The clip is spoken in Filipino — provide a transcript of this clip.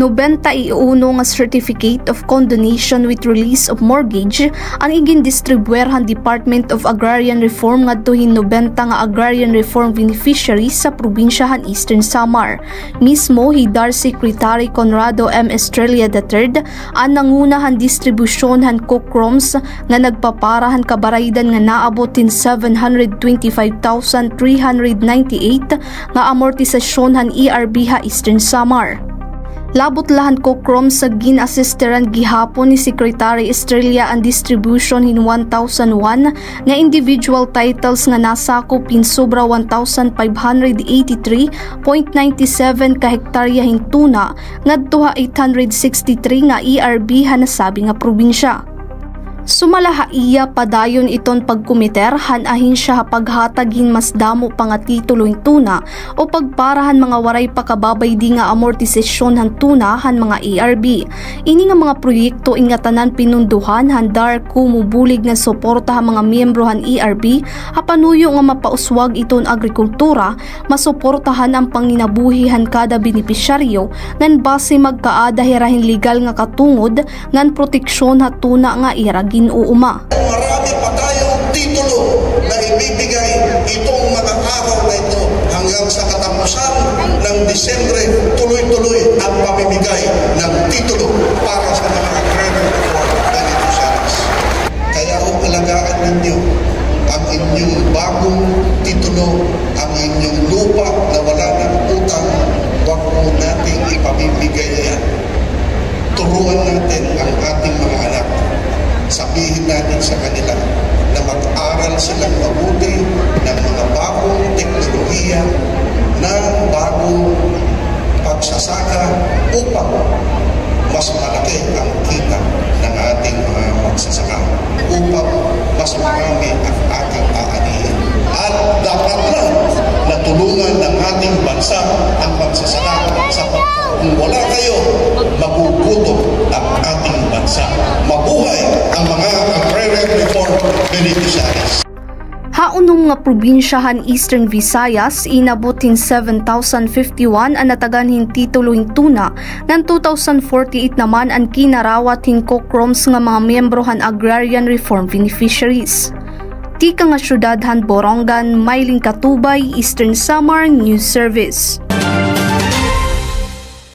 91 nga Certificate of Condonation with Release of Mortgage ang igin-distribuerhan Department of Agrarian Reform ngadtohin 90 nga agrarian reform beneficiaries sa probinsyahan Eastern Samar. Mismo hidar Secretary Conrado M. Estrella III ang nangunahan distribusyon cookroms nga nagpaparahan kabaraydan nga naabot tin 725,398 nga amortisasyon ERB ha Eastern Samar. Labot lahan cookroms sa gin-assisteran gihapon ni Secretary Estrella ang distribution hin 1,001 nga individual titles nga nasakop hin sobra 1,583.97 ka hektarya hin tuna ngadto 863 nga ERB ha nasabi nga probinsya. Sumalahaiya padayon iton pagkumiter hanahin siya paghatagin mas damo pa nga tituloy tuna o pagparahan mga waray pakababay di nga amortisasyon han tuna han mga ERB. Ini nga mga proyekto ingatanan pinunduhan handar kumubulig nga suporta han mga miyembro han ERB hapanuyo nga mapauswag iton agrikultura, masuportahan ang panginabuhihan kada benepisyaryo ngan base magkaada hirahin legal nga katungod ngan proteksyon ha tuna nga irag ginuuma. Marami pa tayong titulo na ibibigay itong mga araw na ito hanggang sa katapusan ng Disyembre, tuloy-tuloy ang pamimigay ng titulo para sa mga agrarian reform beneficiaries. Kaya alagaan ninyo ang inyong bagong titulo, ang inyong lupa na wala ng utang, huwag mo natin ipamimigay yan. Turuan natin ang ating mga anak. Sabihin natin sa kanila na mag-aral silang mabuti ng mga bagong teknolohiya, ng bagong pagsasaka upang mas malaki ang kita ng ating mga magsasaka, upang mas marami ang ating aanihin. At dapat lang na tulungan ng ating bansa ang magsasaka sapagkat kung wala kayo, magugutom ang ating bansa. Mabuhay ang mga agrarian reform beneficiaries. Haunong nga probinsyahan Eastern Visayas inabutin 7,051 ang nataganhin tituloing tuna ng 2,048 naman ang kinarawat hin cookroms nga mga miyembrohan agrarian reform beneficiaries. Tika nga syudadhan Borongan, Mailing Katubay, Eastern Samar News Service.